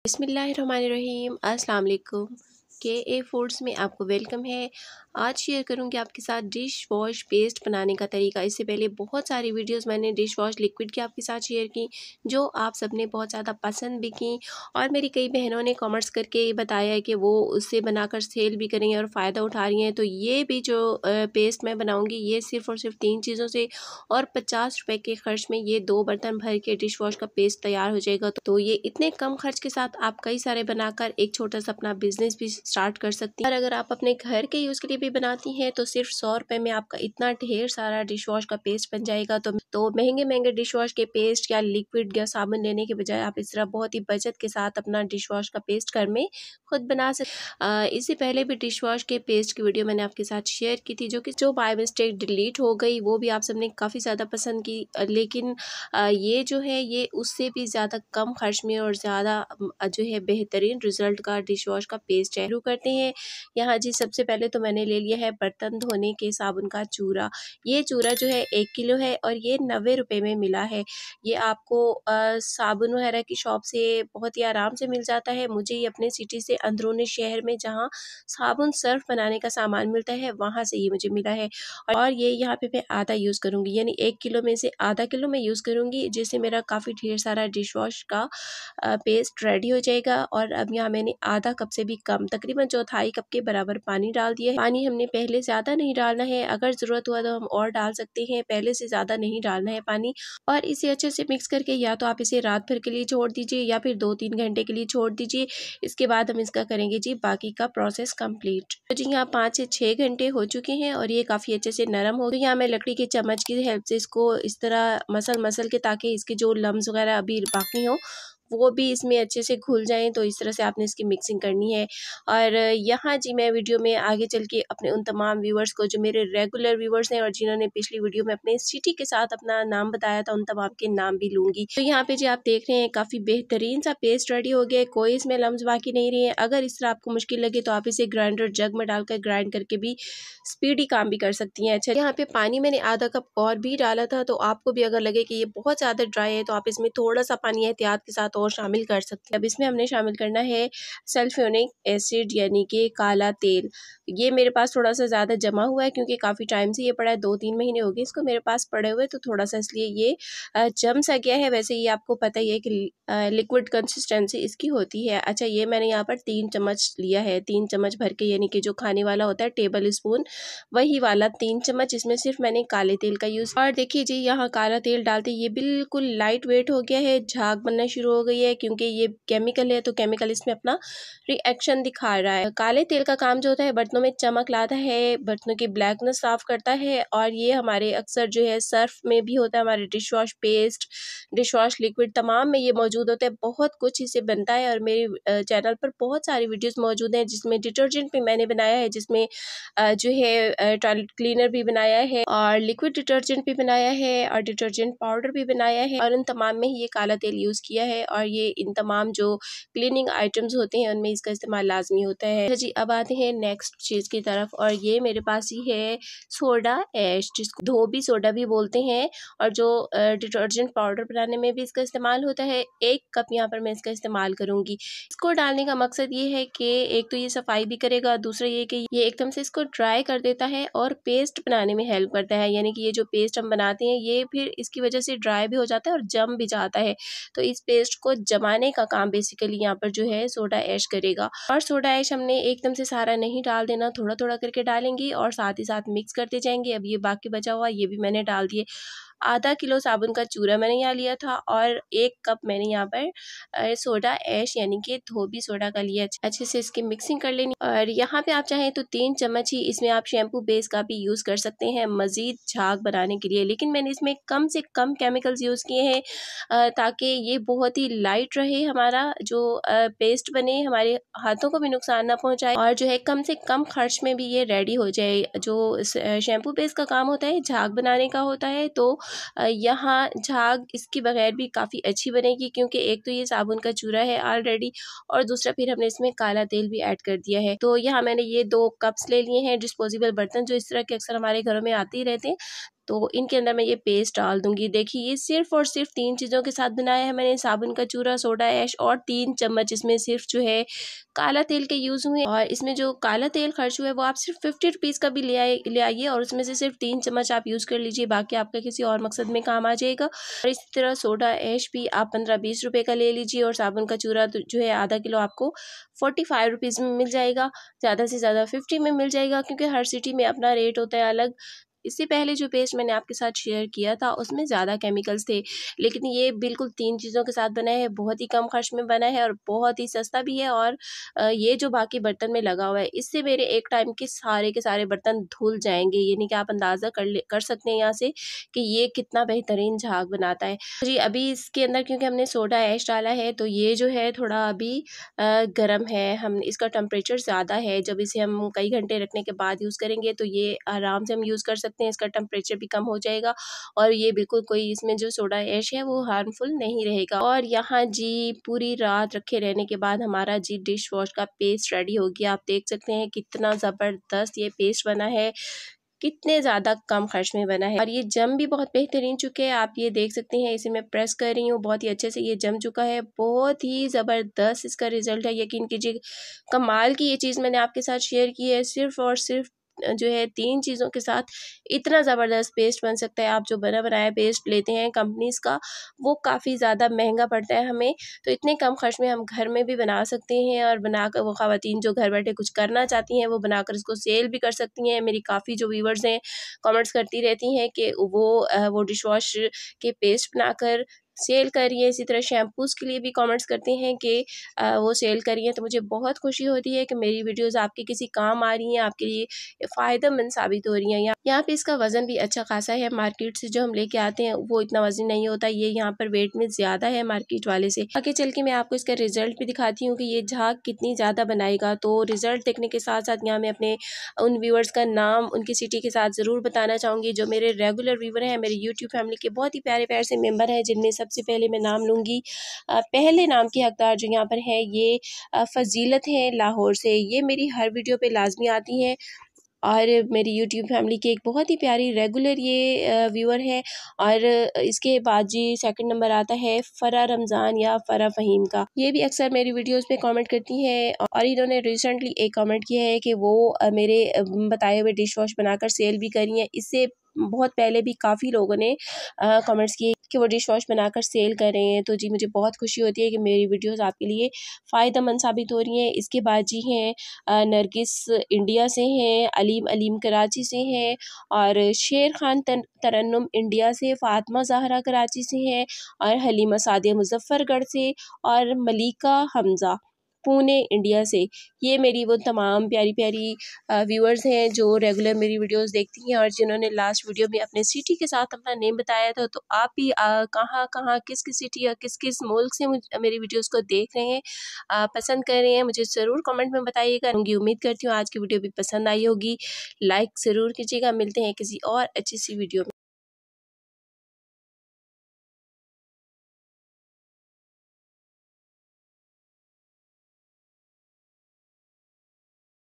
बिस्मिल्लाहिर्रहमानिर्रहीम। अस्सलाम वालेकुम। KA फूड्स में आपको वेलकम है। आज शेयर करूंगी आपके साथ डिश वॉश पेस्ट बनाने का तरीका। इससे पहले बहुत सारी वीडियोस मैंने डिश वॉश लिक्विड की आपके साथ शेयर की, जो आप सबने बहुत ज़्यादा पसंद भी की और मेरी कई बहनों ने कमेंट्स करके बताया है कि वो उससे बनाकर सेल भी करेंगे और फ़ायदा उठा रही हैं। तो ये भी जो पेस्ट मैं बनाऊँगी, ये सिर्फ़ और सिर्फ 3 चीज़ों से और 50 रुपये के खर्च में ये 2 बर्तन भर के डिश वॉश का पेस्ट तैयार हो जाएगा। तो ये इतने कम खर्च के साथ आप कई सारे बनाकर एक छोटा सा अपना बिजनेस भी स्टार्ट कर सकती हैं। और अगर आप अपने घर के यूज़ के लिए भी बनाती हैं तो सिर्फ 100 रुपये में आपका इतना ढेर सारा डिश वॉश का पेस्ट बन जाएगा। तो महंगे महंगे डिश वॉश के पेस्ट या लिक्विड या साबुन लेने के बजाय आप इस तरह बहुत ही बचत के साथ अपना डिश वॉश का पेस्ट घर में खुद बना सकते। इससे पहले भी डिश वॉश के पेस्ट की वीडियो मैंने आपके साथ शेयर की थी, जो बाय मिस्टेक डिलीट हो गई। वो भी आप सबने काफ़ी ज़्यादा पसंद की, लेकिन ये जो है ये उससे भी ज़्यादा कम खर्च में और ज़्यादा जो है बेहतरीन रिजल्ट का डिश वॉश का पेस्ट है। शुरू करते हैं। यहाँ जी सबसे पहले तो मैंने ले लिया है बर्तन धोने के साबुन का चूरा। ये चूरा जो है 1 किलो है और ये 90 रुपये में मिला है। ये आपको साबुन वगैरह की शॉप से बहुत ही आराम से मिल जाता है। मुझे ये अपने सिटी से अंदरूनी शहर में जहाँ साबुन सर्फ बनाने का सामान मिलता है वहाँ से ये मुझे मिला है। और ये यहाँ पे मैं आधा यूज़ करूँगी, यानी 1 किलो में से आधा किलो मैं यूज़ करूँगी, जिससे मेरा काफ़ी ढेर सारा डिश वॉश का पेस्ट रेडी हो जाएगा। और अब यहाँ मैंने आधा कप से भी कम, तकरीबन चौथाई कप के बराबर पानी डाल दिया है। पानी हमने पहले ज़्यादा नहीं डालना है, अगर ज़रूरत हुआ तो हम और डाल सकते हैं, पहले से ज़्यादा नहीं डालना है पानी। और इसे अच्छे से मिक्स करके या तो आप इसे रात भर के लिए छोड़ दीजिए या फिर 2-3 घंटे के लिए छोड़ दीजिए। इसके बाद हम इसका करेंगे जी बाकी का प्रोसेस कंप्लीट। तो जी यहाँ 5 से 6 घंटे हो चुके हैं और ये काफ़ी अच्छे से नरम हो गई। यहाँ मैं लकड़ी के चम्मच की हेल्प से इसको इस तरह मसल के, ताकि इसके जो लम्स वगैरह अभी बाकी हो वो भी इसमें अच्छे से घुल जाएं। तो इस तरह से आपने इसकी मिक्सिंग करनी है। और यहाँ जी मैं वीडियो में आगे चल के अपने उन तमाम व्यूवर्स को, जो मेरे रेगुलर व्यूवर्स हैं और जिन्होंने पिछली वीडियो में अपने सिटी के साथ अपना नाम बताया था, उन तमाम के नाम भी लूँगी। तो यहाँ पे जी आप देख रहे हैं काफ़ी बेहतरीन सा पेस्ट रेडी हो गया है, कोई इसमें लम्स बाकी नहीं रही है। अगर इस तरह आपको मुश्किल लगे तो आप इसे ग्राइंडर जग में डालकर ग्राइंड करके भी स्पीडी काम भी कर सकती हैं। अच्छा, यहाँ पे पानी मैंने आधा कप और भी डाला था, तो आपको भी अगर लगे कि ये बहुत ज़्यादा ड्राई है तो आप इसमें थोड़ा सा पानी एहतियात के साथ और शामिल कर सकते हैं। अब इसमें हमने शामिल करना है सल्फ्यूरिक एसिड, यानी कि काला तेल। ये मेरे पास थोड़ा सा ज़्यादा जमा हुआ है क्योंकि काफ़ी टाइम से ये पड़ा है, 2-3 महीने हो गए इसको मेरे पास पड़े हुए, तो थोड़ा सा इसलिए ये जम सा गया है। वैसे ये आपको पता ही है कि लिक्विड कंसिस्टेंसी इसकी होती है। अच्छा, ये मैंने यहाँ पर 3 चम्मच लिया है, 3 चम्मच भर के, यानी कि जो खाने वाला होता है टेबल स्पून, वही वाला 3 चम्मच। इसमें सिर्फ मैंने काले तेल का यूज़। और देखिए जी यहाँ काला तेल डालते ये बिल्कुल लाइट वेट हो गया है, झाग बनना शुरू हो गई है, क्योंकि ये केमिकल है तो केमिकल इसमें अपना रिएक्शन दिखा रहा है। काले तेल का काम जो होता है बर्तनों में चमक लाता है, बर्तनों की ब्लैकनेस साफ करता है। और ये हमारे अक्सर जो है सर्फ में भी होता है, हमारे dish wash paste, dish wash liquid, तमाम में ये मौजूद होता है। बहुत कुछ इससे बनता है और मेरे चैनल पर बहुत सारी वीडियोस मौजूद हैं, जिसमें डिटर्जेंट भी मैंने बनाया है, जिसमें जो है टॉयलेट क्लीनर भी बनाया है और लिक्विड डिटर्जेंट भी बनाया है और डिटर्जेंट पाउडर भी बनाया है, और इन तमाम में ही ये काला तेल यूज़ किया है। और ये इन तमाम जो क्लीनिंग आइटम्स होते हैं उनमें इसका इस्तेमाल लाजमी होता है। अच्छा जी, अब आते हैं नेक्स्ट चीज़ की तरफ, और ये मेरे पास ही है सोडा ऐश, जिसको धोबी सोडा भी बोलते हैं, और जो डिटर्जेंट पाउडर बनाने में भी इसका इस्तेमाल होता है। 1 कप यहाँ पर मैं इसका इस्तेमाल करूँगी। इसको डालने का मकसद ये है कि एक तो ये सफाई भी करेगा, दूसरा ये कि ये एकदम से इसको ड्राई कर देता है और पेस्ट बनाने में हेल्प करता है। यानी कि ये जो पेस्ट हम बनाते हैं ये फिर इसकी वजह से ड्राई भी हो जाता है और जम भी जाता है। तो इस पेस्ट को जमाने का काम बेसिकली यहाँ पर जो है सोडा ऐश करेगा। और सोडा ऐश हमने एकदम से सारा नहीं डाल देना, थोड़ा थोड़ा करके डालेंगे और साथ ही साथ मिक्स करते जाएंगे। अब ये बाकी बचा हुआ ये भी मैंने डाल दिए। आधा किलो साबुन का चूरा मैंने यहाँ लिया था और 1 कप मैंने यहाँ पर सोडा ऐश, यानी कि धोबी सोडा का लिया। अच्छे से इसकी मिक्सिंग कर लेनी। और यहाँ पे आप चाहें तो 3 चम्मच ही इसमें आप शैम्पू बेस का भी यूज़ कर सकते हैं मज़ीद झाग बनाने के लिए, लेकिन मैंने इसमें कम से कम केमिकल्स यूज़ किए हैं ताकि ये बहुत ही लाइट रहे, हमारा जो पेस्ट बने, हमारे हाथों को भी नुकसान ना पहुँचाए, और जो है कम से कम खर्च में भी ये रेडी हो जाए। जो शैम्पू बेस का काम होता है झाग बनाने का होता है, तो यहाँ झाग इसके बगैर भी काफ़ी अच्छी बनेगी, क्योंकि एक तो ये साबुन का चूरा है ऑलरेडी, और दूसरा फिर हमने इसमें काला तेल भी ऐड कर दिया है। तो यहाँ मैंने ये 2 कप्स ले लिए हैं डिस्पोजेबल बर्तन, जो इस तरह के अक्सर हमारे घरों में आते ही रहते हैं। तो इनके अंदर मैं ये पेस्ट डाल दूंगी। देखिए ये सिर्फ और सिर्फ 3 चीज़ों के साथ बनाया है मैंने, साबुन का चूरा, सोडा ऐश और 3 चम्मच इसमें सिर्फ जो है काला तेल के यूज़ हुए। और इसमें जो काला तेल खर्च हुआ है वो आप सिर्फ 50 रुपीज़ का भी ले आइए और उसमें से सिर्फ 3 चम्मच आप यूज़ कर लीजिए, बाकी आपका किसी और मकसद में काम आ जाएगा। और इसी तरह सोडा ऐश भी आप 15-20 रुपये का ले लीजिए और साबुन का चूरा तो जो है आधा किलो आपको 45 रुपीज़ में मिल जाएगा, ज़्यादा से ज़्यादा 50 में मिल जाएगा, क्योंकि हर सिटी में अपना रेट होता है अलग। इससे पहले जो पेस्ट मैंने आपके साथ शेयर किया था उसमें ज़्यादा केमिकल्स थे, लेकिन ये बिल्कुल 3 चीज़ों के साथ बना है, बहुत ही कम खर्च में बना है और बहुत ही सस्ता भी है। और ये जो बाकी बर्तन में लगा हुआ है इससे मेरे एक टाइम के सारे बर्तन धुल जाएंगे, यानी कि आप अंदाज़ा कर सकते हैं यहाँ से कि ये कितना बेहतरीन झाग बनाता है। जी अभी इसके अंदर क्योंकि हमने सोडा ऐश डाला है तो ये जो है थोड़ा अभी गर्म है, हम इसका टेम्परेचर ज़्यादा है। जब इसे हम कई घंटे रखने के बाद यूज़ करेंगे तो ये आराम से हम यूज़ कर सकते हैं, इसका टेम्परेचर भी कम हो जाएगा और ये बिल्कुल कोई इसमें जो सोडा ऐश है वो हार्मफुल नहीं रहेगा। और यहाँ जी पूरी रात रखे रहने के बाद हमारा जी डिश वॉश का पेस्ट रेडी हो गया। आप देख सकते हैं कितना ज़बरदस्त ये पेस्ट बना है, कितने ज़्यादा कम खर्च में बना है और ये जम भी बहुत बेहतरीन चुके हैं। आप ये देख सकते हैं, इसे मैं प्रेस कर रही हूँ, बहुत ही अच्छे से ये जम चुका है, बहुत ही ज़बरदस्त इसका रिज़ल्ट है। यकीन कीजिए कमाल की ये चीज़ मैंने आपके साथ शेयर की है। सिर्फ़ और सिर्फ जो है 3 चीज़ों के साथ इतना ज़बरदस्त पेस्ट बन सकता है। आप जो बना बनाया पेस्ट लेते हैं कंपनीज़ का वो काफ़ी ज़्यादा महंगा पड़ता है हमें, तो इतने कम खर्च में हम घर में भी बना सकते हैं और बनाकर वो ख़वातीन जो घर बैठे कुछ करना चाहती हैं वो बनाकर इसको सेल भी कर सकती हैं। मेरी काफ़ी जो व्यूवर्स हैं कमेंट्स करती रहती हैं कि वो डिश वॉश के पेस्ट बनाकर सेल कर रही है। इसी तरह शैम्पूज़ के लिए भी कमेंट्स करते हैं कि वो सेल कर रही हैं, तो मुझे बहुत खुशी होती है कि मेरी वीडियोस आपके किसी काम आ रही हैं, आपके लिए फ़ायदेमंद साबित हो रही हैं। यहाँ पे इसका वज़न भी अच्छा खासा है, मार्केट से जो हम लेके आते हैं वो इतना वज़न नहीं होता, ये यहाँ पर वेट में ज़्यादा है मार्केट वाले से। आगे चल के मैं आपको इसका रिज़ल्ट भी दिखाती हूँ कि ये झाग कितनी ज़्यादा बनाएगा। तो रिज़ल्ट देखने के साथ साथ यहाँ मैं अपने उन व्यूअर्स का नाम उनकी सिटी के साथ ज़रूर बताना चाहूँगी जो मेरे रेगुलर व्यूअर हैं, मेरे यूट्यूब फैमिली के बहुत ही प्यारे प्यारे से मेंबर हैं, जिनमें सबसे पहले मैं नाम लूँगी पहले नाम की हकदार जो यहाँ पर है ये फ़जीलत है लाहौर से। ये मेरी हर वीडियो पे लाजमी आती हैं और मेरी यूट्यूब फैमिली की एक बहुत ही प्यारी रेगुलर ये व्यूअर है। और इसके बाद जी सेकंड नंबर आता है फ़रा रमज़ान या फ़रा फ़हीम का। ये भी अक्सर मेरी वीडियोस पे कमेंट करती हैं और इन्होंने रिसेंटली एक कमेंट किया है कि वो मेरे बताए हुए डिश वॉश बनाकर सेल भी करी हैं। इससे बहुत पहले भी काफ़ी लोगों ने कमेंट्स किए कि वो डिश वॉश बनाकर सेल कर रहे हैं। तो जी मुझे बहुत खुशी होती है कि मेरी वीडियोस आपके लिए फ़ायदेमंद साबित हो रही हैं। इसके बाद जी हैं नरगिस इंडिया से हैं, अलीम कराची से हैं और शेर खान तरन्नुम इंडिया से, फ़ातिमा ज़हरा कराची से हैं और हलीमा सादिया मुज़फ़्फ़रगढ़ से और मलिका हमज़ा पुणे इंडिया से। ये मेरी वो तमाम प्यारी प्यारी व्यूअर्स हैं जो रेगुलर मेरी वीडियोस देखती हैं और जिन्होंने लास्ट वीडियो में अपने सिटी के साथ अपना नेम बताया था। तो आप भी कहाँ कहाँ किस किस सिटी या किस किस मुल्क से मेरी वीडियोस को देख रहे हैं, पसंद कर रहे हैं, मुझे ज़रूर कमेंट में बताइएगा। उम्मीद करती हूँ आज की वीडियो भी पसंद आई होगी। लाइक ज़रूर कीजिएगा। मिलते हैं किसी और अच्छी सी वीडियो में।